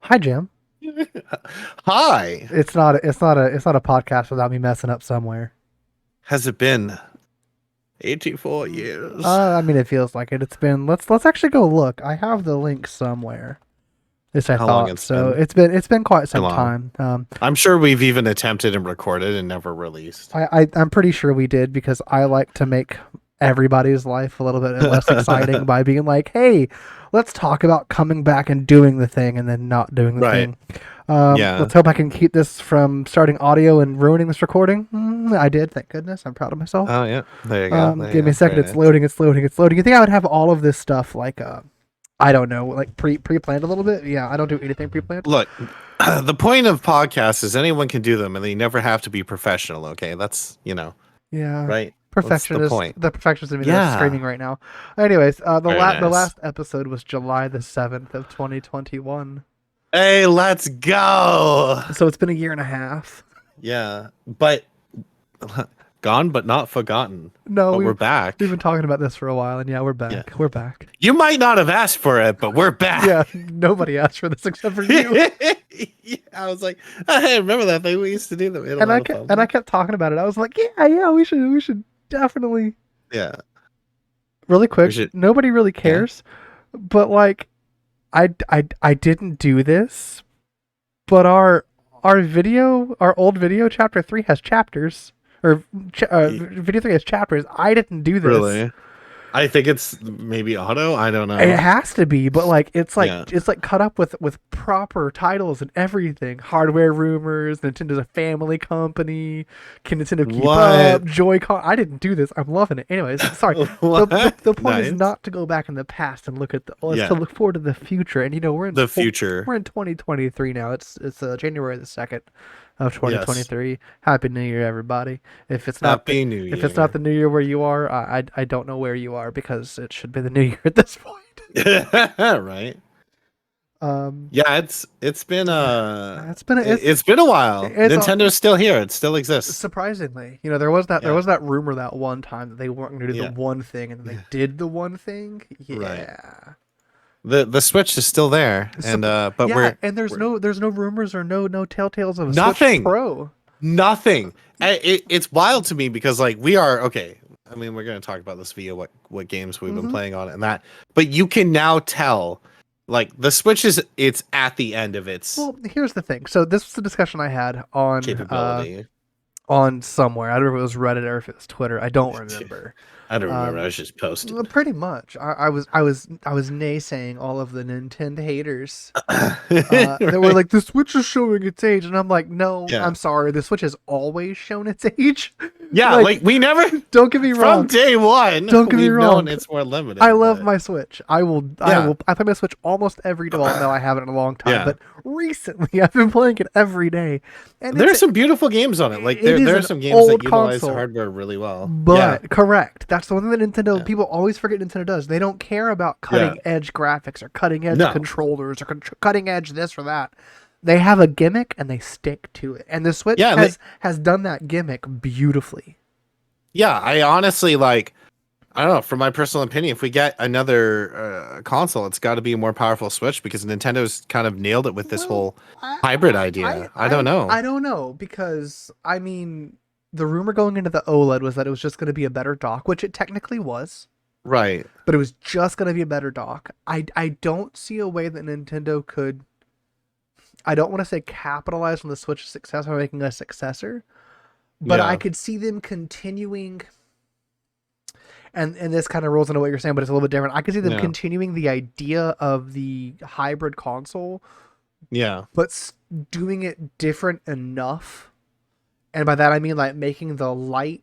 Hi, Jim. Hi. It's not a podcast without me messing up somewhere. Has it been 84 years? I mean, it feels like it. It's been. Let's actually go look. I have the link somewhere. This I How long thought. it's So been? it's been quite Too some long. time. I'm sure we've even attempted and recorded and never released. I'm pretty sure we did because I like to make everybody's life a little bit less exciting by being like, hey, let's talk about coming back and doing the thing and then not doing the Right. thing. Yeah. Let's hope I can keep this from starting audio and ruining this recording. I did, thank goodness. I'm proud of myself. Oh, yeah. There you go. There you Give me a go. second. Very It's nice. loading. It's loading. It's loading. You think I would have all of this stuff like I don't know, like pre-planned a little bit? Yeah, I don't do anything pre-planned. Look, the point of podcasts is anyone can do them and they never have to be professional, okay? That's, Yeah, right? That's the perfectionist. point. The perfectionist in me that's Yeah. screaming right now. Anyways, Very the nice. last episode was July the 7th of 2021. Hey, let's go. So it's been a year and a half. Yeah. But gone but not forgotten. No, But we're we've back. been talking about this for a while, and yeah, we're Yeah. back. We're back. You might not have asked for it, but we're Yeah, back. nobody asked for this except for you. Yeah, I was like, hey, remember that thing we used to do that we had a lot of fun And I with? kept talking about it. I was like, yeah, we should definitely. Yeah, Really we quick, should. nobody really Yeah. cares, but like, I didn't do this, but our old video chapter 3 has chapters, or video 3 has chapters. I didn't do this. Really? I think it's maybe auto. I don't It know. has to be, but like Yeah. it's like cut up with proper titles and everything. Hardware rumors. Nintendo's a family company. Can Nintendo keep up? What? Joy-Con. I didn't do this. I'm loving it. Anyways, sorry. What? The point is Nice. not to go back in the past and look at the. Well, it's to Yeah. look forward to the future. And The future. we're in 2023 now. It's January the 2nd of Yes. 2023. Happy New Year, everybody. If it's not Happy New if it's not Year. the New Year where you are, I don't know where you are because it should be the New Year at this point. Right. Um, Yeah, it's been it's been it's been a while. it's Nintendo's still here. It still exists. surprisingly, there was Yeah. that rumor that one time that they weren't going to do the Yeah. one thing, and then they did the one thing. Right. Yeah. The Switch is still there, and but Yeah, and we're there's no rumors or no telltales of a Switch nothing. Pro. Nothing. It's wild to me because like we are okay. I mean, we're going to talk about this via what games we've been Hmm. playing on it and that, but you can now tell like the Switch it's at the end of its Well, here's the thing. So this was the discussion I had capability. on somewhere. I don't know if it was Reddit or if it was Twitter. I don't remember. I don't remember. I Um, was just posting. Pretty much. I was naysaying all of the Nintendo haters. They were like, the Switch is showing its age, and I'm like, no, Yeah. I'm sorry, the Switch has always shown its age. Yeah, like we never Don't get me from wrong. day one. Don't get me we've wrong. known it's more limited. I love but- my Switch. I Yeah. play my Switch almost every day. Well, no, I haven't in a long time, Yeah. but recently I've been playing it every day. And There's some beautiful games on it. Like it there is are an some games old that utilize console. hardware really well. But correct. That's the one thing that Nintendo Yeah. people always forget Nintendo does. They don't care about cutting edge graphics or cutting edge No. controllers or cutting edge this or that. They have a gimmick and they stick to it. And the Switch Yeah, has done that gimmick beautifully. Yeah, I honestly like. I don't know. From my personal opinion, if we get another console, it's got to be a more powerful Switch because Nintendo's kind of nailed it with this whole hybrid idea. I don't know. I don't know because I mean the rumor going into the OLED was that it was just going to be a better dock, which it technically was, Right. but it was just going to be a better dock. I don't see a way that Nintendo could. I don't want to say capitalize on the Switch's success by making a successor, but Yeah. I could see them continuing. And this kind of rolls into what you're saying, but it's a little bit different. I could see them Yeah. continuing the idea of the hybrid console, Yeah. but doing it different enough. And by that I mean like making the light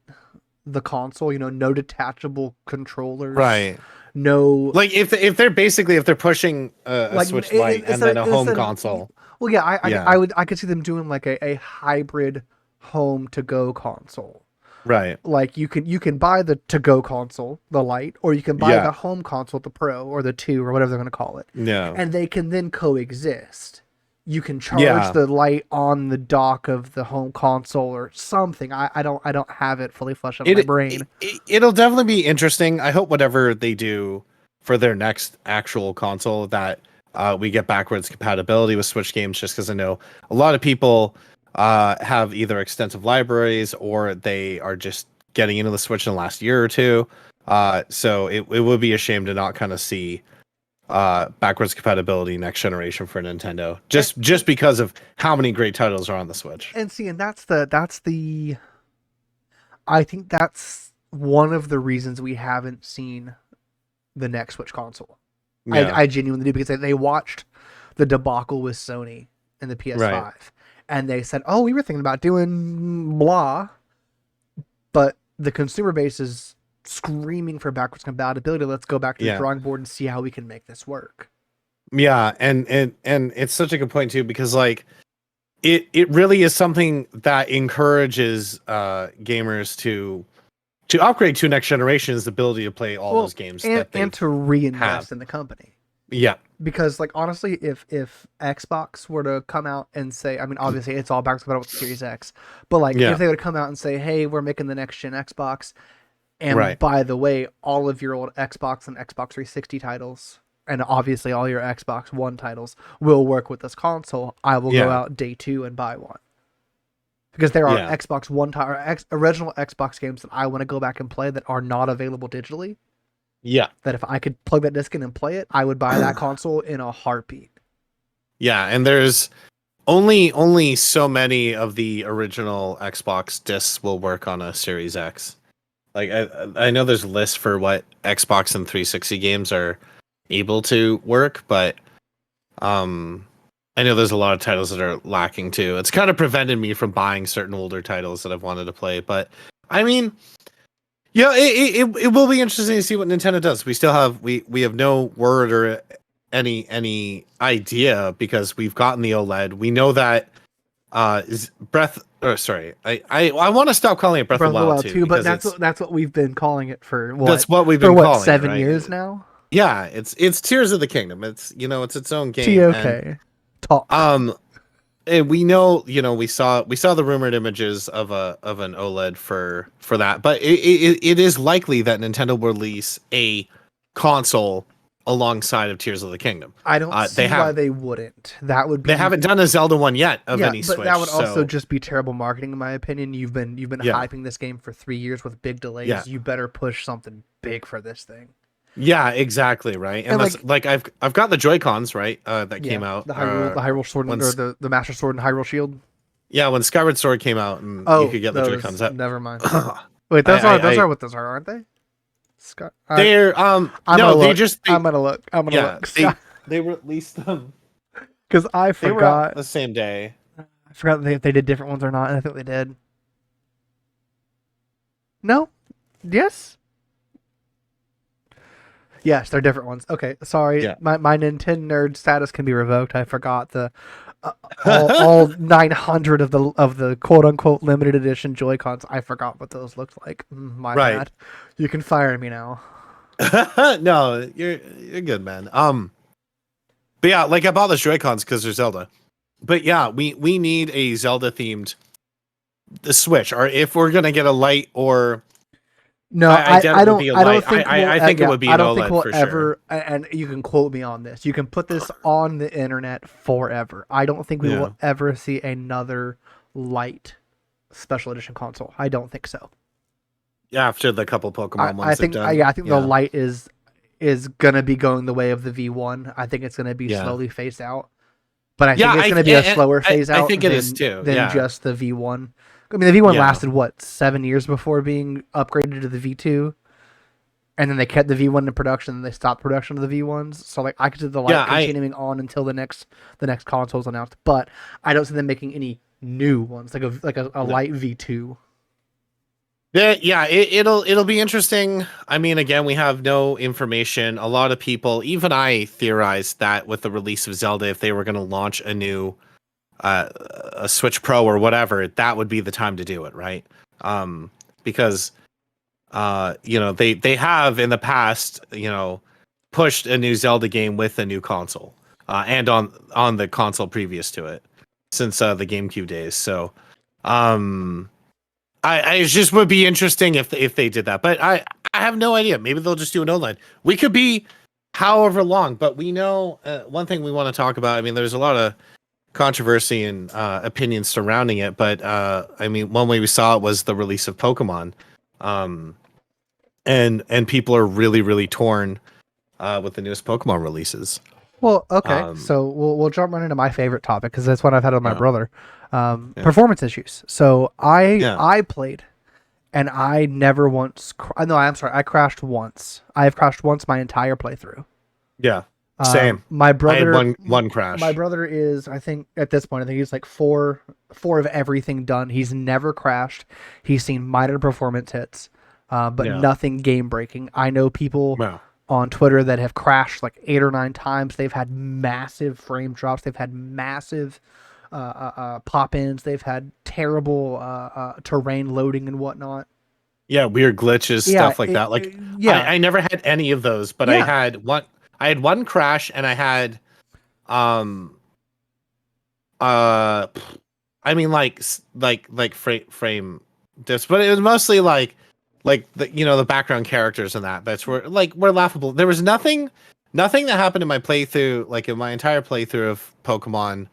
the console, no detachable controllers, Right. no, Like if they're pushing a like Switch Lite and then a home instead of- console. Well, yeah, Yeah. I could see them doing like a hybrid home to go console. Right. Like you can buy the to go console, the Lite, or you can buy Yeah. the home console, the Pro or the 2 or whatever they're going to call it, Yeah. and they can then coexist. You can charge Yeah. the light on the dock of the home console or something. I don't have it fully fleshed out in my brain. It'll definitely be interesting. I hope whatever they do for their next actual console that we get backwards compatibility with Switch games, just because I know a lot of people have either extensive libraries or they are just getting into the Switch in the last year or two. So it would be a shame to not kind of see backwards compatibility next generation for Nintendo, just because of how many great titles are on the Switch. And see, and that's the I think that's one of the reasons we haven't seen the next Switch console. Yeah. I genuinely do, because they watched the debacle with Sony and the PS5, Right. and they said, "Oh, we were thinking about doing blah," but the consumer base is screaming for backwards compatibility. Let's go back to the drawing board and see how we can make this work. Yeah, and it's such a good point too, because like it really is something that encourages gamers to upgrade to next generation's ability to play all those games and to reinvest in the company. Yeah. Because, like, honestly, if Xbox were to come out and say, I mean, obviously it's all backwards compatible with the Series X, but like if they would come out and say, hey, we're making the next gen Xbox, and by the way, all of your old Xbox and Xbox 360 titles, and obviously all your Xbox One titles will work with this console, I will go out day 2 and buy one. Because there are Xbox One original Xbox games that I want to go back and play that are not available digitally. Yeah. That if I could plug that disc in and play it, I would buy that console in a heartbeat. Yeah, and there's only so many of the original Xbox discs will work on a Series X. Like I know there's a list for what Xbox and 360 games are able to work, but I know there's a lot of titles that are lacking too. It's kind of prevented me from buying certain older titles that I've wanted to play, but I mean, yeah, it will be interesting to see what Nintendo does. We still have we have no word or any idea, because we've gotten the OLED. We know that is Breath. Or sorry, I want to stop calling it Breath of the Wild 2, but that's what we've been calling it for. What? That's what we've been calling 7 it, right? years now. Yeah, it's Tears of the Kingdom. It's it's its own game. TOK. Talk. And we know, we saw the rumored images of an OLED for that, but it is likely that Nintendo will release a console alongside of Tears of the Kingdom. I don't see why they wouldn't. That would be. They haven't done a Zelda one yet of any Switch. But that would also just be terrible marketing, in my opinion. You've been hyping this game for 3 years with big delays. Yeah. You better push something big for this thing. Yeah, exactly, right. And that's like I've got the Joy-Cons, right? That came out. The Hyrule Sword or the Master Sword and Hyrule Shield. Yeah, when Skyward Sword came out, and you could get the Joy-Cons. Never mind. Wait, those are what those are, aren't they? They're I'm gonna look. They released them because I forgot. They were out the same day. I forgot if they did different ones or not, and I think they did. No. Yes. Yes, they're different ones. Okay, sorry. Yeah. My Nintendo nerd status can be revoked. I forgot the all 900 of the quote unquote limited edition Joy-Cons. I forgot what those looked like. My bad. You can fire me now. No, you're good, man. But yeah, like I bought the Joy-Cons because they're Zelda. But yeah, we need a Zelda themed Switch, or if we're gonna get a Lite or. No, I don't think it would be an OLED for sure. And you can quote me on this. You can put this on the internet forever. I don't think we will ever see another Lite special edition console. I don't think so. Yeah, after the couple Pokemon ones. I think the Lite is gonna be going the way of the V1. I think it's gonna be slowly phased out. But I think it's gonna be a slower phase out. I think it is too. Than just the V1. I mean, the V1 lasted, 7 years before being upgraded to the V2? And then they kept the V1 in production, and they stopped production of the V1s. So, like, I could see the Lite continuing on until the next console is announced. But I don't see them making any new ones, like a Lite V2. Yeah, it'll be interesting. I mean, again, we have no information. A lot of people, even I, theorized that with the release of Zelda, if they were going to launch a new a Switch Pro or whatever, that would be the time to do it, right? Because they have in the past, pushed a new Zelda game with a new console, and on the console previous to it, since the GameCube days. So I just would be interesting if they did that, but I have no idea. Maybe they'll just do an OLED. We could be however long. But we know one thing we want to talk about. I mean, there's a lot of controversy and opinions surrounding it, but I mean, one way we saw it was the release of Pokemon, and people are really torn with the newest Pokemon releases. Well, okay, Um, so we'll jump right into my favorite topic because that's what I've had with my yeah, brother. yeah, Performance issues. So yeah, I played, and I never once. No, I'm sorry. I crashed once. I have crashed once my entire playthrough. yeah. Same. My I had brother, one my crash. brother is, I think at this point, I think he's like four of everything done. He's never crashed. He's seen minor performance hits, but Yeah, nothing game breaking. I know people wow. on Twitter that have crashed like 8 or 9 times. They've had massive frame drops. They've had massive pop ins. They've had terrible terrain loading and whatnot. Yeah, weird glitches, Yeah, stuff like that. Like yeah, I never had any of those, but yeah. I had one crash and I had um uh I mean frame dips, but it was mostly like the the background characters and that's were laughable. There was nothing that happened in my playthrough, like in my entire playthrough of Pokemon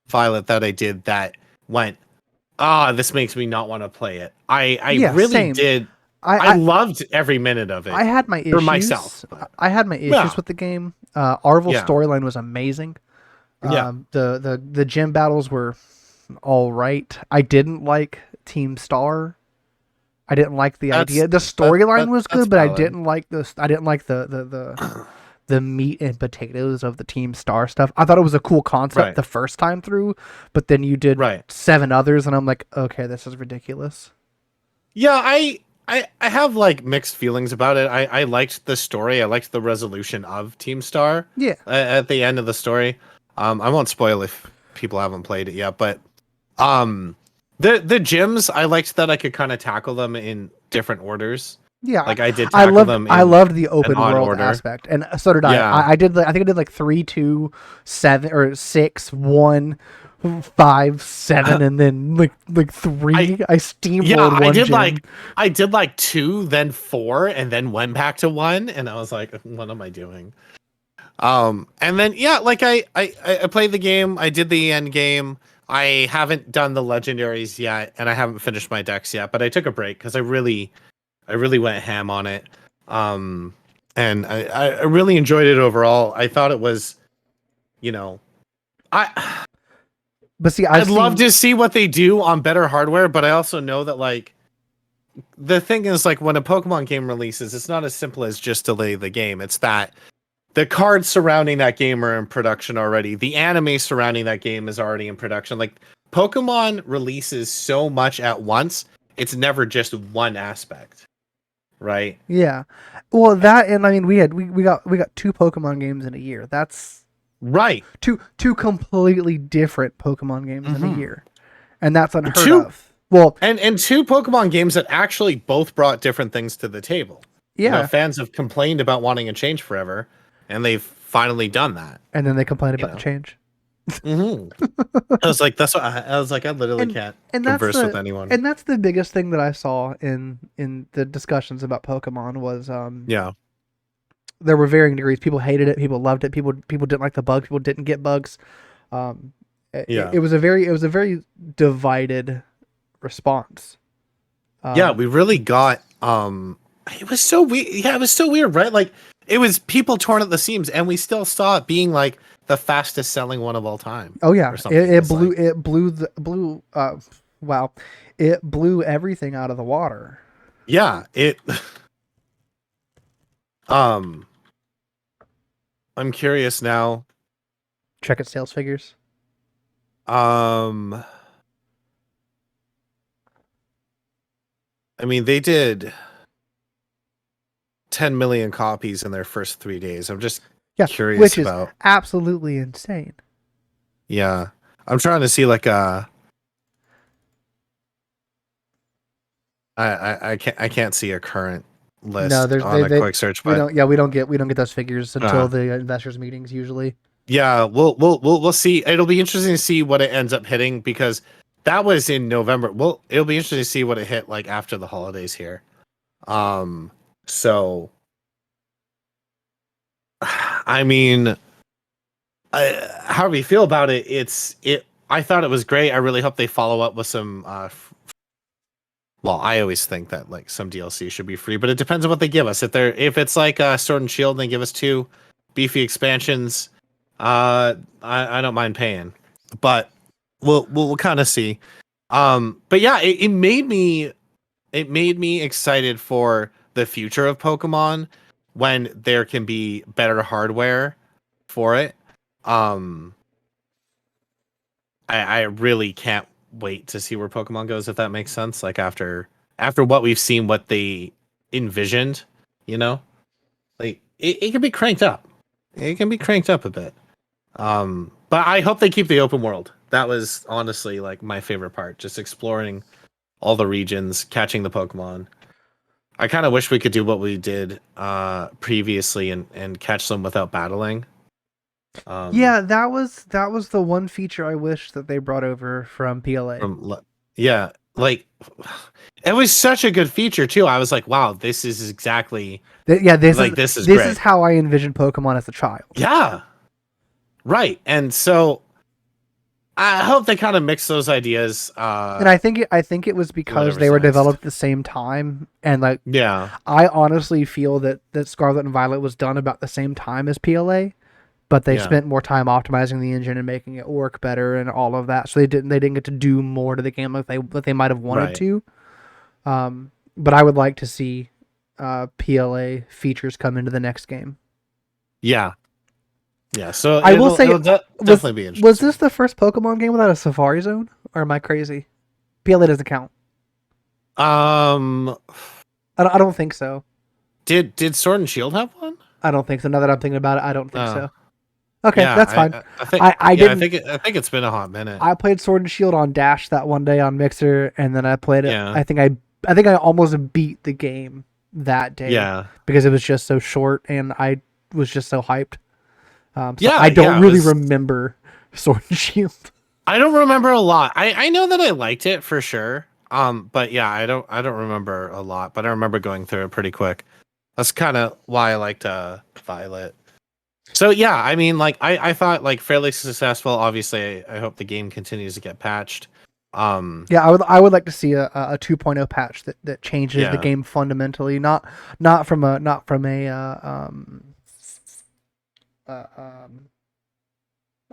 Violet that I did that went, this makes me not want to play it. I Yeah, really same. did. I I loved every minute of it I had my for myself. issues. But I had my issues yeah, with the game. Arvel's yeah, storyline was amazing. yeah. The gym battles were all right. I didn't like Team Star. I didn't like the idea. The storyline was That's good, but I valid. didn't like this. I didn't like the meat and potatoes of the Team Star stuff. I thought it was a cool concept Right, the first time through, but then you did right. 7 others, and I'm like, okay, this is ridiculous. Yeah, I have like mixed feelings about it. I liked the story. I liked the resolution of Team Star Yeah, at the end of the story. I won't spoil if people haven't played it yet, but um, the gyms, I liked that I could kind of tackle them in different orders. yeah. Like I did tackle them I in loved the an open odd world order. aspect, and so did I. Yeah, I did. I think I did like 3, 2, 7, or 6, 1, 5, 7, and then like I 3. I yeah, steamrolled one gym. I did like 2, then 4, and then went back to 1, and I was like, what am I doing? And then yeah, like I played the game, I did the end game. I haven't done the legendaries yet, and I haven't finished my decks yet, but I took a break because I really went ham on it. Um, and I really enjoyed it overall. I thought it was, you know, I But see, I've I'd love seen. to see what they do on better hardware, but I also know that like the thing is like when a Pokemon game releases, it's not as simple as just delay the game. It's that the cards surrounding that game are in production already. The anime surrounding that game is already in production. Like Pokemon releases so much at once, it's never just one aspect, right? Yeah, well, that, and I mean, we got 2 Pokemon games in a year. That's Right. two completely different Pokemon games in a Hmm. year, and that's unheard Two of. Well, and two Pokemon games that actually both brought different things to the table. yeah, Fans have complained about wanting a change forever, and they've finally done that. and then they complain You about the know. change. Hmm. I was like, that's what I was like. I literally and can't and that's converse with the anyone. and that's the biggest thing that I saw in the discussions about Pokemon was Yeah. there were varying degrees. People hated it, people loved it, people didn't like the bugs, people didn't get bugs. Um, Yeah. it was a very divided response. Yeah, Um, we really got it was so weird. Yeah, it was so weird, right? Like it was people torn at the seams, and we still saw it being like the fastest selling one of all time. oh yeah, Or something. It's like it blew the blew wow, it blew everything out of the water. yeah, it um I'm curious now. Check its sales figures. Um I mean they did 10 million copies in their first 3 days. I'm just Yeah, curious which is about. absolutely insane. Yeah. I'm trying to see like I can't see a current No, list there's on a quick search, but we don't get those figures until the investors meetings usually. yeah, we'll see. It'll be interesting to see what it ends up hitting because that was in November. Well, it'll be interesting to see what it hit like after the holidays here. So I mean, however you feel about it, I thought it was great. I really hope they follow up with some. Well, I always think that like some DLC should be free, but it depends on what they give us. If it's like Sword and Shield, and they give us 2 beefy expansions. I don't mind paying, but we'll kind of see. But yeah, it made me excited for the future of Pokemon when there can be better hardware for it. I really can't wait to see where Pokemon goes, if that makes sense. Like after what we've seen, what they envisioned, like it can be cranked up. It can be cranked up a bit. But I hope they keep the open world. That was honestly like my favorite part, just exploring all the regions, catching the Pokemon. I kind of wish we could do what we did previously and catch them without battling. Yeah, that was the one feature I wish that they brought over from PLA. Yeah, like it was such a good feature too. I was like, wow, this is exactly this is how I envisioned Pokemon as a child. Yeah. Right. And so I hope they kind of mix those ideas. And I think it was because they were developed at the same time. And like, yeah, I honestly feel that Scarlet and Violet was done about the same time as PLA, but they spent more time optimizing the engine and making it work better and all of that. So they didn't get to do more to the game like they might have wanted to. But I would like to see PLA features come into the next game. Yeah. Yeah, so I will say, definitely be interesting. Was this the first Pokemon game without a Safari Zone, or am I crazy? PLA doesn't count. I don't think so. Did Sword and Shield have one? I don't think so. Now that I'm thinking about it, I don't think so. Okay, that's fine. I think it's been a hot minute. I played Sword and Shield on Dash that one day on Mixer, and then I played it. Yeah. I think I almost beat the game that day. Yeah, because it was just so short, and I was just so hyped. I don't really remember Sword and Shield. I don't remember a lot. I know that I liked it for sure. But yeah, I don't remember a lot, but I remember going through it pretty quick. That's kind of why I liked Violet. So yeah, I mean, like I thought like fairly successful. Obviously, I hope the game continues to get patched. Yeah, I would like to see a 2.0 patch that changes the game fundamentally, not from a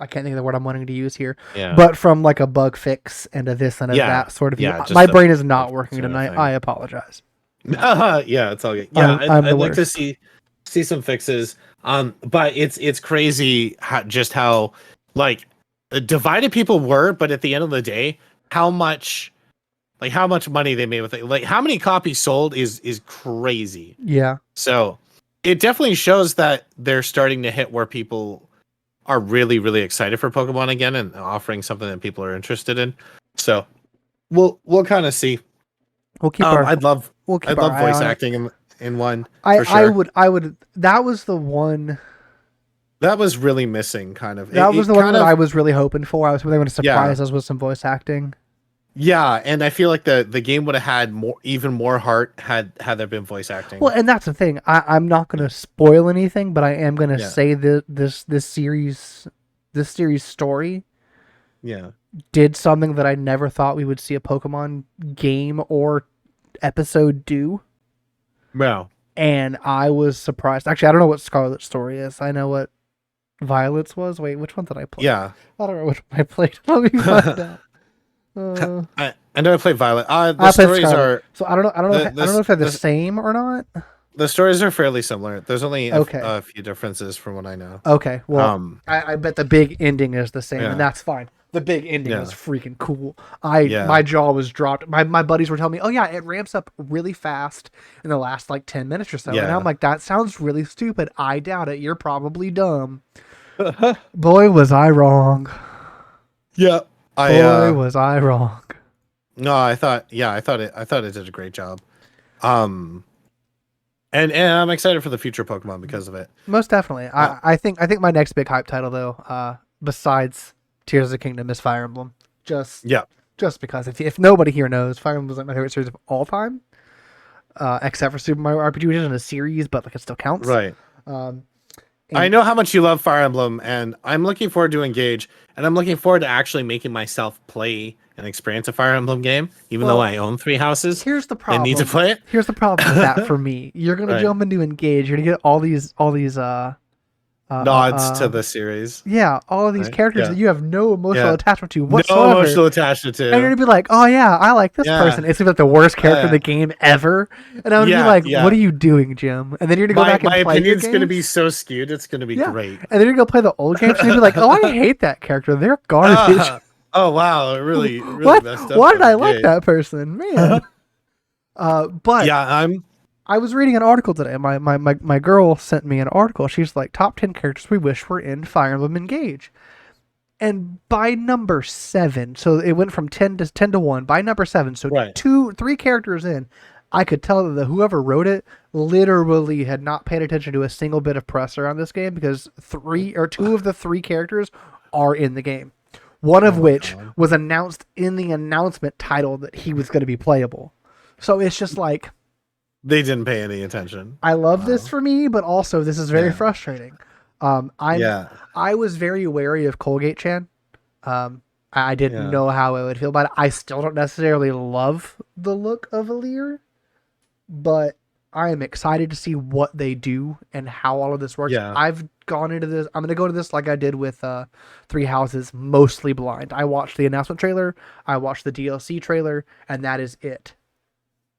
I can't think of the word I'm wanting to use here. Yeah. But from like a bug fix and a this and a that sort of. Yeah, my brain is not working tonight. I apologize. Yeah, it's all good. Yeah, I'd like to see some fixes. But it's crazy how like divided people were, but at the end of the day, how much money they made with it. Like how many copies sold is crazy. Yeah. So it definitely shows that they're starting to hit where people are really, really excited for Pokemon again and offering something that people are interested in. So we'll kind of see. We'll keep I'd love voice acting in one. For sure. I would. That was the one. That was really missing, kind of. That was the one that I was really hoping for. I was really going to surprise us with some voice acting. Yeah, and I feel like the game would have had even more heart had there been voice acting. Well, and that's the thing. I'm not going to spoil anything, but I am going to say that this series story, did something that I never thought we would see a Pokemon game or episode do. Wow. And I was surprised. Actually, I don't know what Scarlet's story is. I know what Violet's was. Wait, which one did I play? Yeah, I don't know which one I played. Let me find out. I know I played Violet. The stories are so I don't know if they're the same or not. The stories are fairly similar. There's only a few differences from what I know. Okay, well, I bet the big ending is the same, and that's fine. The big ending is freaking cool. My jaw was dropped. My buddies were telling me, "Oh yeah, it ramps up really fast in the last like 10 minutes or so," and I'm like, "That sounds really stupid. I doubt it. You're probably dumb." Boy, was I wrong. Yeah. Was I wrong? No, I thought it did a great job. And I'm excited for the future Pokemon because of it. Most definitely. I think my next big hype title though, besides Tears of the Kingdom, is Fire Emblem. Just because if nobody here knows, Fire Emblem is like my favorite series of all time. Except for Super Mario RPG, which isn't a series, but like it still counts. Right. I know how much you love Fire Emblem, and I'm looking forward to Engage, and I'm looking forward to actually making myself play and experience a Fire Emblem game, even though I own 3 houses. Here's the And need to problem. play it. Here's the problem with that for me. You're gonna Right. jump into Engage. You're gonna get all these Nods to the series. yeah, all of these Right? characters that you have no emotional attachment to whatsoever. No emotional attachment to. And you're gonna be like, oh yeah, I like this person. It's gonna be like the worst character in the game ever. And I'm gonna be like, what are you doing, Jim? And then you're gonna go back and play. My opinion's gonna be so skewed. It's gonna be great. And then you're gonna play the old games and you're gonna be like, oh, I hate that character. They're garbage. Oh wow, really what? Messed up. Why did I like that person, man? But yeah, I was reading an article today. My girl sent me an article. She's like, top 10 characters we wish were in Fire Emblem Engage. And by number 7, so it went from 10 to 1. By number 7, so 3 characters in, I could tell that whoever wrote it literally had not paid attention to a single bit of press around this game, because 2 of the 3 characters are in the game. One of which was announced in the announcement title that he was going to be playable. So it's just like, they didn't pay any attention. I love this for me, but also this is very frustrating. I was very wary of Colgate-chan. I didn't know how I would feel about it. I still don't necessarily love the look of Alear, but I am excited to see what they do and how all of this works. I've gone into this. I'm going to go to this like I did with 3 Houses, mostly blind. I watched the announcement trailer, I watched the DLC trailer, and that is it.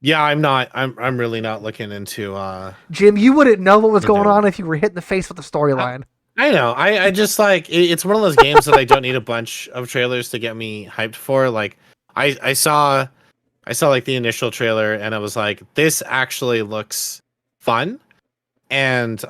Yeah, I'm really not looking into Jim, you wouldn't know what was going on if you were hit in the face with the storyline. I know. I just like it's one of those games that I don't need a bunch of trailers to get me hyped for. Like I saw like the initial trailer and I was like, this actually looks fun. And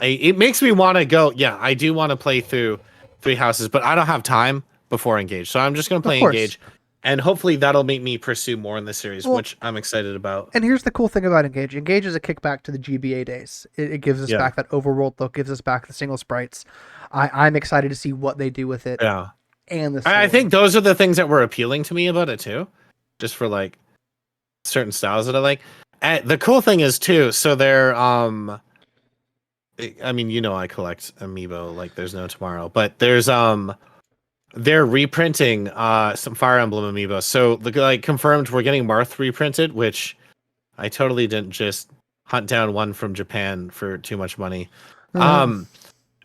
it makes me want to go, I do want to play through 3 Houses, but I don't have time before Engage. So I'm just going to play Engage. And hopefully that'll make me pursue more in the series, which I'm excited about. And here's the cool thing about Engage. Engage is a kickback to the GBA days. It gives us back that overworld look, gives us back the single sprites. I'm excited to see what they do with it. Yeah. And I think those are the things that were appealing to me about it too. Just for like certain styles that I like. And the cool thing is too, so they're I mean, I collect amiibo like there's no tomorrow, but there's they're reprinting some Fire Emblem amiibo. So confirmed we're getting Marth reprinted, which I totally didn't just hunt down one from Japan for too much money. And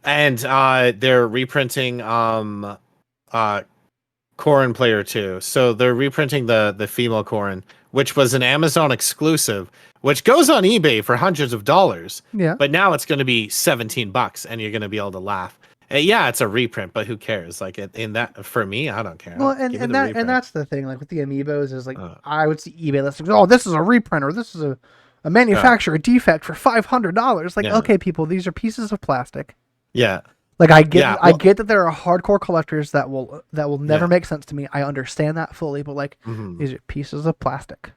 they're reprinting Corrin Player 2. So they're reprinting the female Corrin, which was an Amazon exclusive, which goes on eBay for hundreds of dollars. Yeah. But now it's going to be $17 and you're going to be able to laugh. Yeah, it's a reprint, but who cares? Like in that, for me, I don't care. Well, and that's the thing. Like with the amiibos, is like I would see eBay listings. Oh, this is a reprint, or this is a manufacturer defect for $500. Like, okay, people, these are pieces of plastic. Yeah. Like I get that there are hardcore collectors that will never make sense to me. I understand that fully, but like these are pieces of plastic.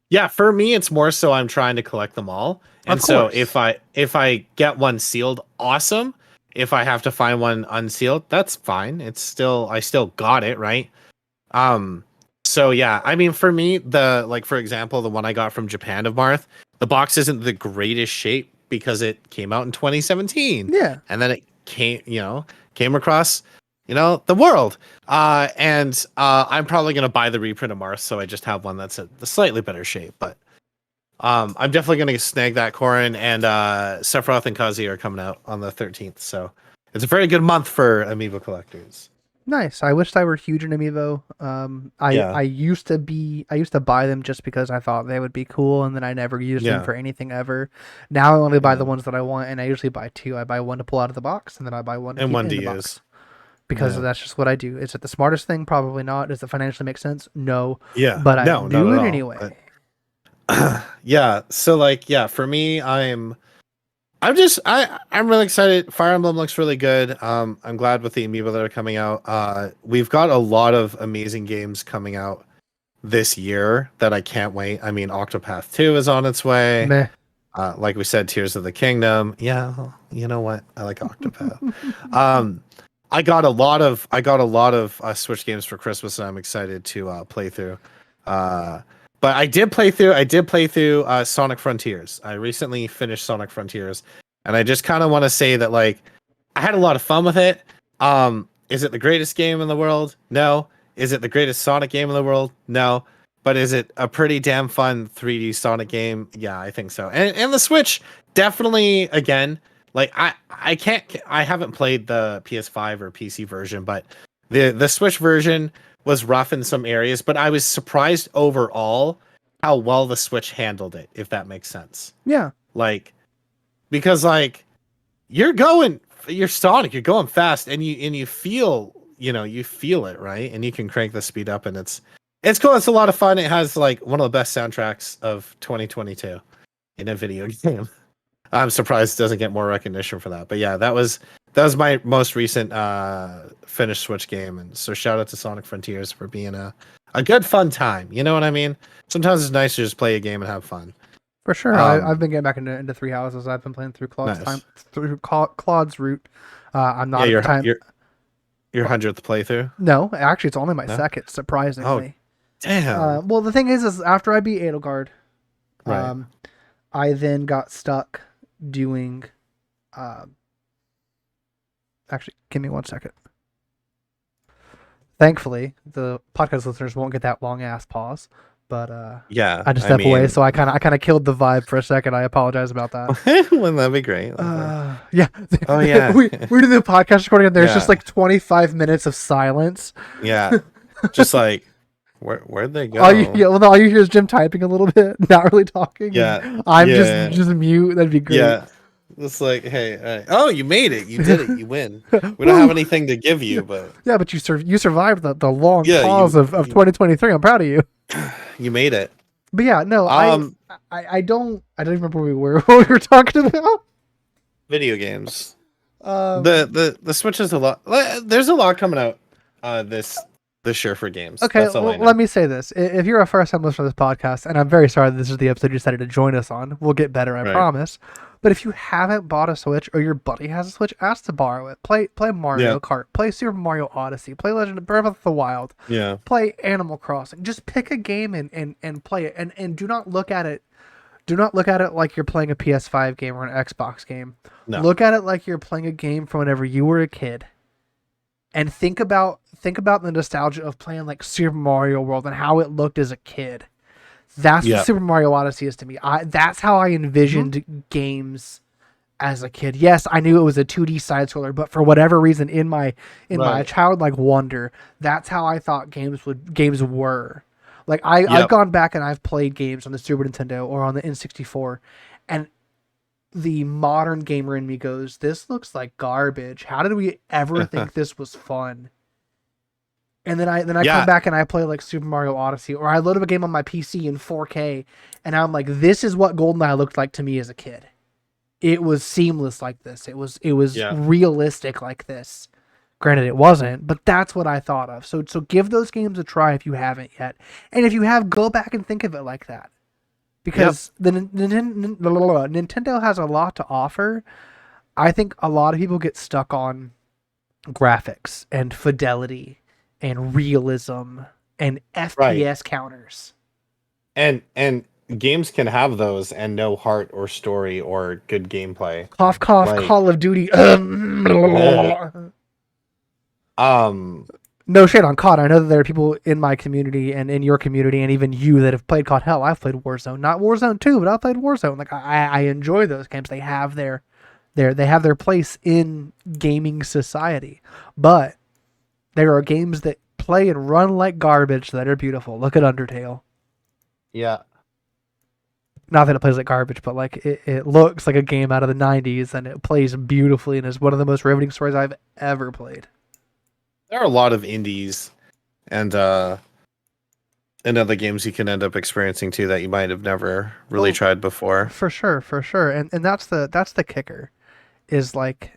Yeah, for me, it's more so I'm trying to collect them all, and so if I get one sealed, awesome. If I have to find one unsealed, that's fine. I still got it, right? So yeah, I mean, for me, for example, the one I got from Japan of Marth, the box isn't the greatest shape because it came out in 2017. Yeah. And then it came across, the world. And I'm probably going to buy the reprint of Marth, so I just have one that's a slightly better shape, but I'm definitely going to snag that Corrin, and Sephiroth and Kazi are coming out on the 13th. So it's a very good month for amiibo collectors. Nice. I wished I were huge in amiibo. I used to buy them just because I thought they would be cool, and then I never used them for anything ever. Now I only buy the ones that I want, and I usually buy 2. I buy one to pull out of the box, and then I buy one to keep in the box. Because that's just what I do. Is it the smartest thing? Probably not. Does it financially make sense? No. Yeah. But I do it anyway. For me, I'm really excited. Fire Emblem looks really good. I'm glad with the amiibo that are coming out. We've got a lot of amazing games coming out this year that I can't wait. I mean, Octopath 2 is on its way. Meh. Like we said, Tears of the Kingdom. Yeah, you know what? I like Octopath. I got a lot of Switch games for Christmas, and I'm excited to play through. But I did play through Sonic Frontiers. I recently finished Sonic Frontiers, And I just kind of want to say that, like, I had a lot of fun with it. Is it the greatest game in the world? No. Is it the greatest Sonic game in the world? No. But is it a pretty damn fun 3D Sonic game? Yeah, I think so. And the Switch definitely, again, like I haven't played the PS5 or PC version, but the Switch version was rough in some areas, but I was surprised overall how well the Switch handled it, if that makes sense. Yeah. Like, because like you're Sonic, you're going fast, and you feel, you feel it, right? And you can crank the speed up, and it's cool. It's a lot of fun. It has like one of the best soundtracks of 2022 in a video game. I'm surprised it doesn't get more recognition for that. But yeah, that was my most recent finished Switch game, and so shout out to Sonic Frontiers for being a good fun time. You know what I mean? Sometimes it's nice to just play a game and have fun. For sure. I've been getting back into Three Houses. I've been playing through Claude's route. I'm not your 100th playthrough. No, actually, it's only my second. Surprisingly. Oh, damn. Well, the thing is after I beat Edelgard, right. I then got stuck doing. Actually, give me 1 second. Thankfully, the podcast listeners won't get that long ass pause. But yeah, I just step away, so I kind of killed the vibe for a second. I apologize about that. Wouldn't that be great? Yeah. Oh yeah. we do the podcast recording, and there's just like 25 minutes of silence. Yeah, just like where'd they go? All you hear is Jim typing a little bit, not really talking. Yeah, I'm just mute. That'd be great. Yeah, it's like, hey, oh, you made it, you did it, you win. We don't have anything to give you, but yeah, but you survived the long pause of 2023. I'm proud of you. You made it. But yeah, no, I don't even remember what we were talking about. Video games. The Switch is a lot. There's a lot coming out this year for games. Okay, let me say this: if you're a first-time listener to this podcast, and I'm very sorry that this is the episode you decided to join us on, we'll get better, I promise. But if you haven't bought a Switch, or your buddy has a Switch, ask to borrow it. Play Mario Kart. Play Super Mario Odyssey. Play Legend of Breath of the Wild. Yeah. Play Animal Crossing. Just pick a game and play it. And do not look at it. Do not look at it like you're playing a PS5 game or an Xbox game. No. Look at it like you're playing a game from whenever you were a kid. And think about the nostalgia of playing like Super Mario World and how it looked as a kid. That's what Super Mario Odyssey is to me. That's how I envisioned games as a kid. Yes, I knew it was a 2D side scroller, but for whatever reason, in my childlike wonder, that's how I thought games were. Like I've gone back and I've played games on the Super Nintendo or on the N64, and the modern gamer in me goes, "This looks like garbage. How did we ever think this was fun?" And then I come back and I play like Super Mario Odyssey, or I load up a game on my PC in 4K, and I'm like, this is what GoldenEye looked like to me as a kid. It was seamless like this. It was realistic like this. Granted, it wasn't, but that's what I thought of. So give those games a try if you haven't yet, and if you have, go back and think of it like that, because the Nintendo has a lot to offer. I think a lot of people get stuck on graphics and fidelity and realism and FPS counters. And games can have those and no heart or story or good gameplay. Cough, like, Call of Duty. No shade on COD. I know that there are people in my community and in your community and even you that have played COD. Hell, I've played Warzone. Not Warzone 2, but I've played Warzone. Like I enjoy those games. They have their place in gaming society. But there are games that play and run like garbage that are beautiful. Look at Undertale. Yeah. Not that it plays like garbage, but like it looks like a game out of the 90s, and it plays beautifully and is one of the most riveting stories I've ever played. There are a lot of indies and other games you can end up experiencing too that you might have never really tried before. For sure. And that's the kicker. Is like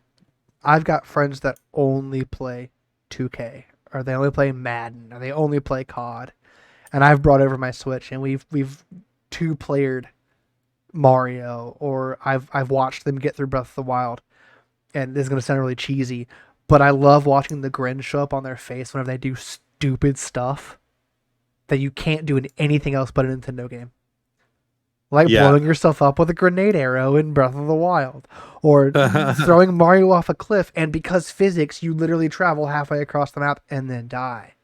I've got friends that only play 2K, or they only play Madden, or they only play COD, and I've brought over my Switch, and we've 2-playered Mario, or I've watched them get through Breath of the Wild, and this is gonna sound really cheesy, but I love watching the grin show up on their face whenever they do stupid stuff that you can't do in anything else but a Nintendo game. like Yeah. blowing yourself up with a grenade arrow in Breath of the Wild, or throwing Mario off a cliff, and because physics, you literally travel halfway across the map and then die.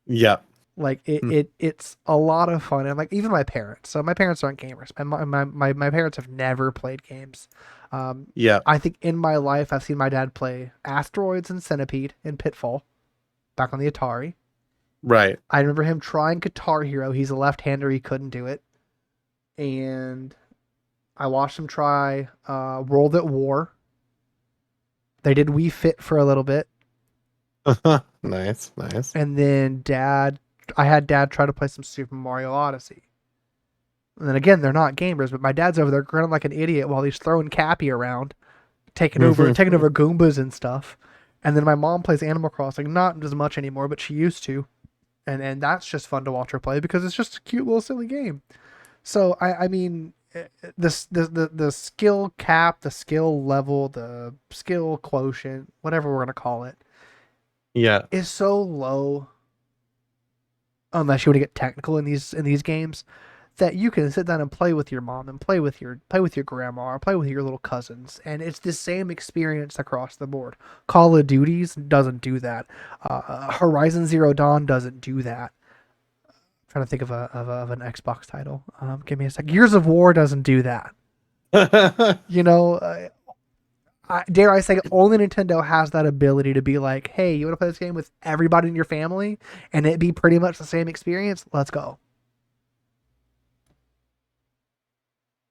Yeah. Like Hmm. it's a lot of fun, and like even my parents. So my parents aren't gamers. My parents have never played games. Um, Yeah. I think in my life I've seen my dad play Asteroids and Centipede and Pitfall back on the Atari. Right. I remember him trying Guitar Hero. He's a left-hander. He couldn't do it, and I watched him try World at War. They did Wii Fit for a little bit, Nice. Nice. and then I had dad try to play some Super Mario Odyssey. And then again, they're not gamers, but my dad's over there grinning like an idiot while he's throwing Cappy around, taking over Goombas and stuff. And then my mom plays Animal Crossing, not as much anymore, but she used to. And that's just fun to watch her play because it's just a cute little silly game. So I mean, the skill cap, the skill level, the skill quotient, whatever we're gonna call it, Yeah. is so low. Unless you want to get technical in these games, that you can sit down and play with your mom and play with your grandma or play with your little cousins, and it's the same experience across the board. Call of Duties doesn't do that. Horizon Zero Dawn doesn't do that. I'm trying to think of an Xbox title. Give me a sec. Gears of War doesn't do that. You know, dare I say, only Nintendo has that ability to be like, hey, you want to play this game with everybody in your family, and it be pretty much the same experience? Let's go.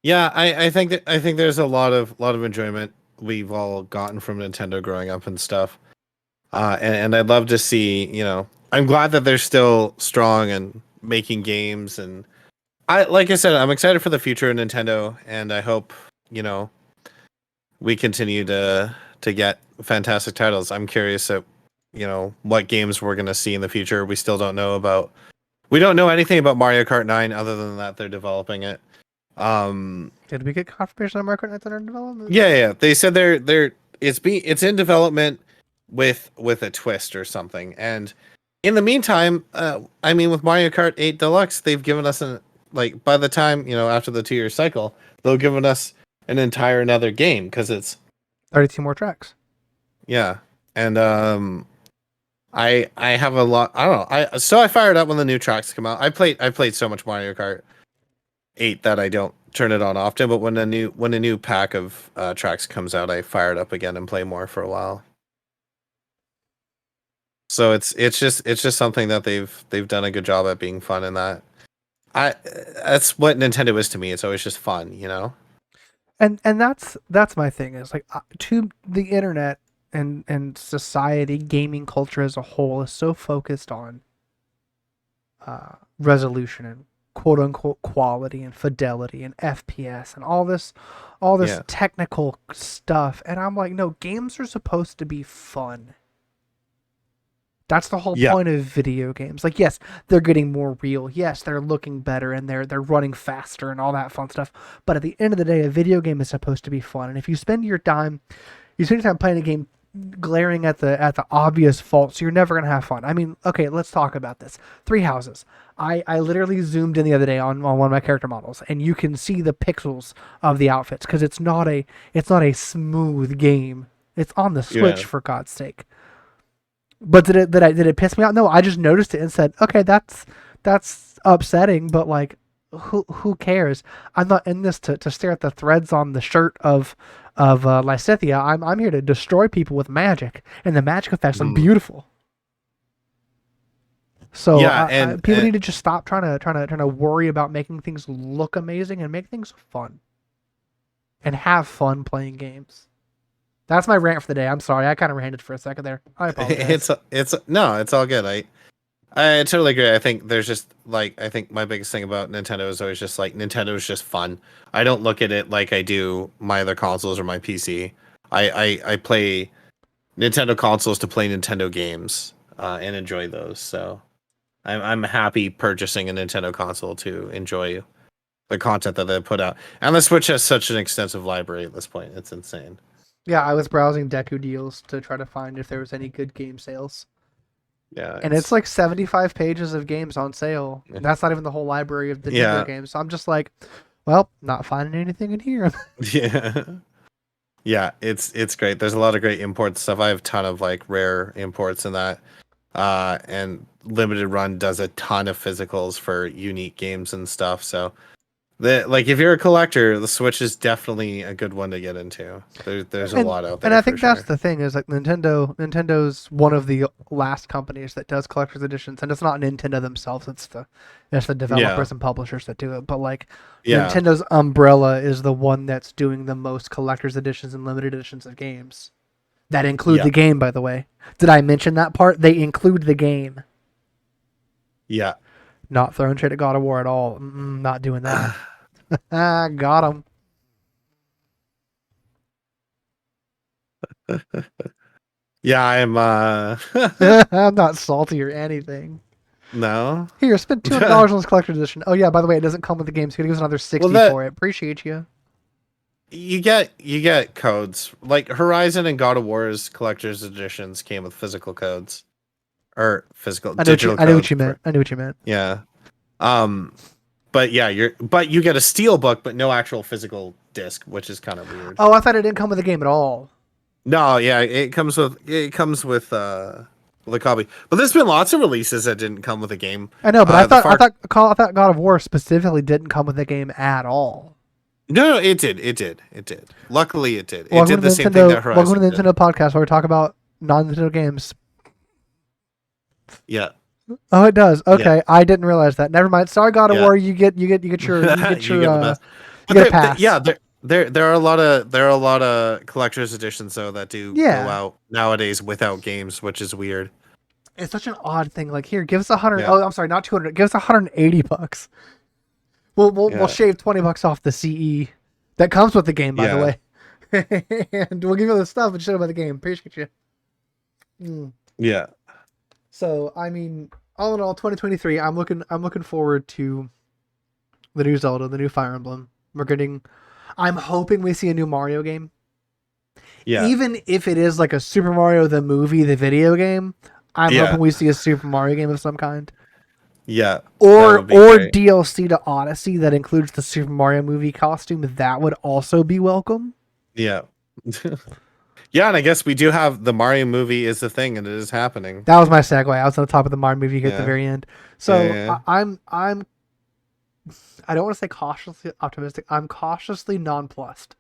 Yeah, I think there's a lot of enjoyment we've all gotten from Nintendo growing up and stuff. And I'd love to see, I'm glad that they're still strong and making games, and like I said, I'm excited for the future of Nintendo, and I hope, you know, we continue to get fantastic titles. I'm curious at, what games we're going to see in the future. We don't know anything about Mario Kart 9 other than that they're developing it. Um Did we get confirmation on Market Knights under development? yeah. They said it's in development with a twist or something. And in the meantime, I mean, with Mario Kart 8 Deluxe, they've given us by the time, after the 2-year cycle, they'll given us an entire another game because it's 32 more tracks. yeah. And I have a lot. I don't know. I fired up when the new tracks come out. I played so much Mario Kart 8 that I don't turn it on often, but when a new pack of tracks comes out, I fire it up again and play more for a while. So it's just something that they've done a good job at being fun, and I that's what Nintendo is to me. It's always just fun, you know? And that's my thing is like to the internet and society, gaming culture as a whole is so focused on resolution and quote unquote quality and fidelity and FPS and all this Yeah. technical stuff, and I'm like, no, games are supposed to be fun. That's the whole Yeah. point of video games. Like, yes, they're getting more real. Yes, they're looking better and they're running faster and all that fun stuff. But at the end of the day, a video game is supposed to be fun. And if you spend your time playing a game glaring at the obvious faults, you're never gonna have fun. I mean, okay, let's talk about this. Three Houses. I literally zoomed in the other day on one of my character models, and you can see the pixels of the outfits because it's not a smooth game. It's on the Yeah. Switch, for God's sake. But did it piss me off? No, I just noticed it and said, okay, that's upsetting, but like, who cares? I'm not in this to stare at the threads on the shirt of Lysithea. I'm here to destroy people with magic, and the magic effects look Mhm. beautiful. So Yeah, people need to just stop trying to worry about making things look amazing and make things fun and have fun playing games. That's my rant for the day. I'm sorry, I kind of ranted for a second there. I apologize. it's no, it's all good. I totally agree. I think there's just I think my biggest thing about Nintendo is always just like Nintendo is just fun. I don't look at it like I do my other consoles or my PC. I play Nintendo consoles to play Nintendo games and enjoy those. So I'm happy purchasing a Nintendo console to enjoy the content that they put out. And the Switch has such an extensive library at this point. It's insane. Yeah, I was browsing Deku deals to try to find if there was any good game sales. Yeah, And it's like 75 pages of games on sale. That's not even the whole library of Nintendo yeah, games. So I'm just like, Well, not finding anything in here. Yeah. Yeah, it's great. There's a lot of great import stuff. I have a ton of like rare imports in that. And Limited Run does a ton of physicals for unique games and stuff. So like if you're a collector, the Switch is definitely a good one to get into. There's a and lot out and there I for think that's sure. the thing is like Nintendo's one of the last companies that does collector's editions, and it's not Nintendo themselves. It's the Yeah. developers and publishers that do it. But like Yeah. Nintendo's umbrella is the one that's doing the most collector's editions and limited editions of games. That include Yeah. the game, by the way. Did I mention that part? They include the game. Yeah. Not throwing shade at God of War at all. Not doing that. Ah, got him. Yeah, I'm I'm not salty or anything. no. Here, spend $200 on this collector's edition. Oh yeah, by the way, it doesn't come with the game, so you give us another Well, 60 that for it. Appreciate you. you get codes. Like Horizon and God of War's collector's editions came with physical codes or physical digital I knew what codes you for meant. I knew what you meant. yeah. Um but yeah, you get a steel book but no actual physical disc, which is kind of weird. Oh, I thought it didn't come with the game at all. No, yeah, with a copy. But there's been lots of releases that didn't come with a game. I know, but The Far I thought God of War specifically didn't come with the game at all. No, it did. It did. Luckily it did. It did the same thing that Welcome to Horizon the did. Nintendo podcast where we talk about non-Nintendo games. Yeah. Oh, it does. Yeah. Okay, I didn't realize that. Never mind. Sorry, God of Yeah. War. You get your You get the best. you But get a pass. yeah, there are a lot of collector's editions though that do go Yeah, out nowadays without games, which is weird. it's such an odd thing. Like here, give us 100. Yeah. Oh, I'm sorry, not 200. Give us $180. We'll Yeah. shave $20 off the CE that comes with the game, by the Yeah. way, and we'll give you the stuff and shit about the game. Appreciate you. Mm. Yeah. So I mean, all in all, 2023. I'm looking forward to the new Zelda, the new Fire Emblem. I'm hoping we see a new Mario game. Yeah. Even if it is like a Super Mario the movie, the video game, I'm Yeah. hoping we see a Super Mario game of some kind. Yeah. Or That would be or great. DLC to Odyssey that includes the Super Mario movie costume. That would also be welcome. Yeah. Yeah, and I guess we do have the Mario movie is the thing and it is happening. That was my segue. I was on the top of the Mario movie at the Yeah. very end. So Yeah. I don't want to say cautiously optimistic. I'm cautiously nonplussed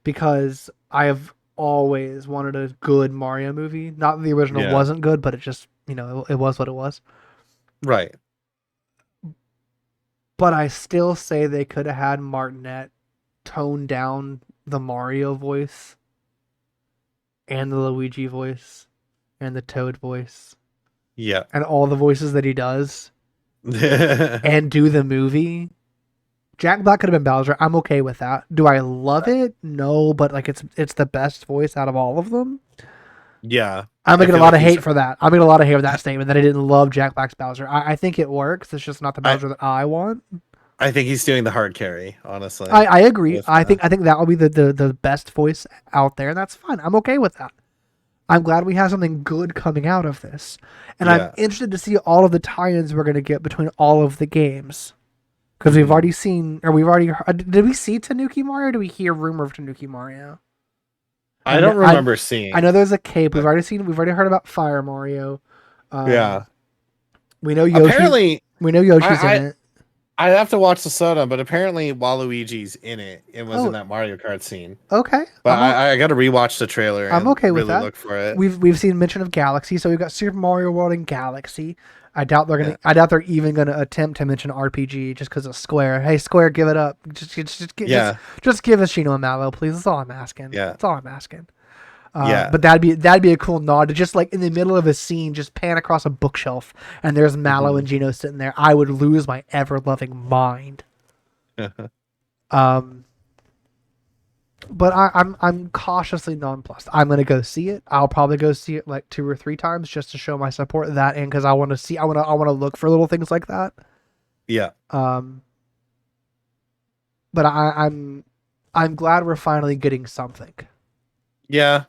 because I have always wanted a good Mario movie. Not that the original Yeah. wasn't good, but it just it was what it was. Right. But I still say they could have had Martinet tone down the Mario voice and the Luigi voice and the Toad voice Yeah. and all the voices that he does and do the movie. Jack Black could have been Bowser. I'm okay with that. Do I love it? No, but like it's the best voice out of all of them. Yeah. I'm I getting a feel lot like of hate for that. I'm getting a lot of hate for that statement that I didn't love Jack Black's Bowser. I think it works. It's just not the Bowser that I want. I think he's doing the hard carry, honestly. I agree. With, I think that will be the best voice out there, and that's fine. I'm okay with that. I'm glad we have something good coming out of this, and I'm Yeah. interested to see all of the tie-ins we're going to get between all of the games. Because we've already seen, or we've already heard, did we see Tanuki Mario? Or did we hear rumor of Tanuki Mario? I don't remember seeing. I know there's a cape. We've already heard about Fire Mario. Yeah. We know Yoshi. Apparently, We know Yoshi's in it. I have to watch the soda, but apparently Waluigi's in it. It was Oh. in that Mario Kart scene. Okay. But I got to rewatch the trailer. And I'm okay with really that. Look for it. We've seen mention of Galaxy, so we've got Super Mario World and Galaxy. I doubt they're even gonna attempt to mention RPG just because of Square. Hey, Square, give it up. Just give us Shino and Mallow, please. That's all I'm asking. Yeah. That's all I'm asking. Yeah. But that'd be a cool nod to just like in the middle of a scene, just pan across a bookshelf and there's Mallow and Gino sitting there. I would lose my ever loving mind. But I'm cautiously nonplussed. I'm gonna go see it. I'll probably go see it like 2 or 3 times just to show my support of that, and because I want to look for little things like that. Yeah. But I'm glad we're finally getting something. Yeah.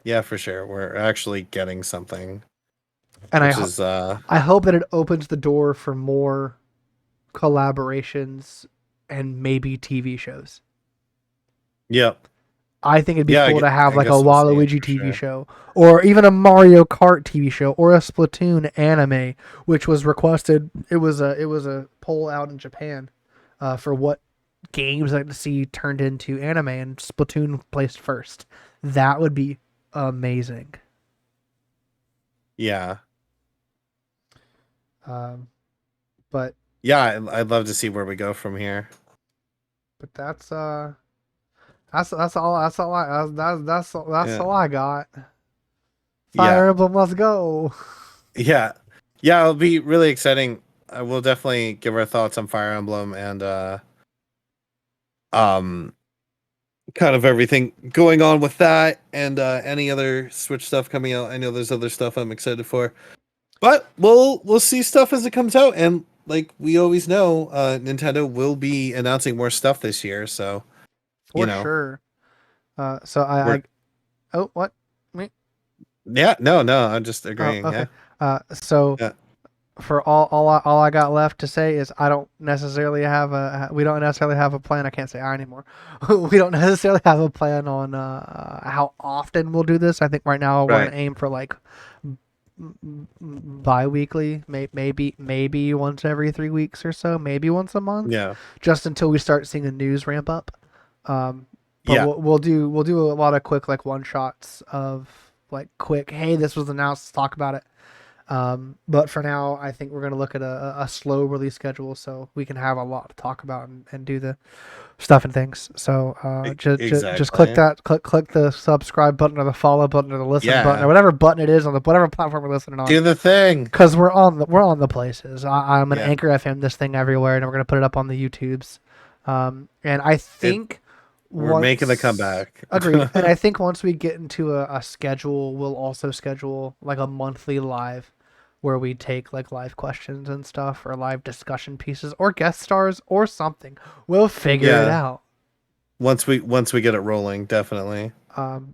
Yeah, for sure. We're actually getting something. And I I hope that it opens the door for more collaborations, and maybe TV shows. Yep. I think it'd be Yeah, cool to have I like a guess we'll see it Waluigi for TV sure. show, or even a Mario Kart TV show, or a Splatoon anime, which was requested. It was a poll out in Japan, for what games I'd like to see turned into anime, and Splatoon placed first. That would be amazing. Yeah. Um, but Yeah, I'd love to see where we go from here. but that's Yeah. all I got. Yeah. Fire Emblem, let's go. Yeah. Yeah, it'll be really exciting. We'll definitely give our thoughts on Fire Emblem and um kind of everything going on with that and any other Switch stuff coming out. I know there's other stuff I'm excited for. But we'll see stuff as it comes out, and like we always know, Nintendo will be announcing more stuff this year, so you For know, sure. So we're oh, what? Me? yeah, no, I'm just Oh, agreeing, okay. yeah. So Yeah. for all I got left to say is I don't necessarily have a we don't necessarily have a plan. I can't say I anymore. We don't necessarily have a plan on how often we'll do this. I think right now we're Right. gonna aim for like bi-weekly, maybe once every 3 weeks or so, maybe once a month, Yeah. just until we start seeing the news ramp up. But Yeah. we'll do a lot of quick like one shots of like quick. Hey, this was announced. Let's talk about it. But for now, I think we're going to look at a slow release schedule so we can have a lot to talk about and do the stuff and things. So just click Exactly. that, click the subscribe button or the follow button or the listen button or Yeah. whatever button it is on the whatever platform we're listening on. Do the thing. Because we're on the places. I'm an Yeah. Anchor FM this thing everywhere, and we're going to put it up on the YouTubes. And I It think we're making the once comeback. agreed, and I think once we get into a schedule, we'll also schedule like a monthly live where we take like live questions and stuff or live discussion pieces or guest stars or something. We'll figure it Yeah. out. Once we get it rolling, definitely.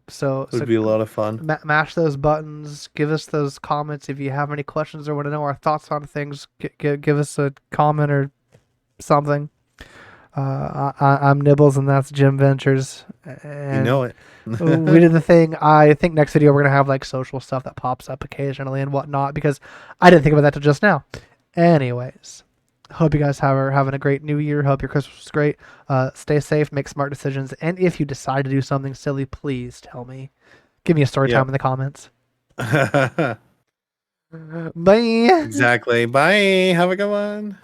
So Would be a lot of fun. mash those buttons. Give us those comments if you have any questions or want to know our thoughts on things. Give us a comment or something. I'm Nibbles and that's Jim Ventures. You And know it. we did the thing. I think next video we're gonna have like social stuff that pops up occasionally and whatnot because I didn't think about that till just now. Anyways, hope you guys are having a great New Year. Hope your Christmas was great. Stay safe, make smart decisions, and if you decide to do something silly, please tell me. Give me a story time Yep. in the comments. Bye. Exactly. Bye. Have a good one.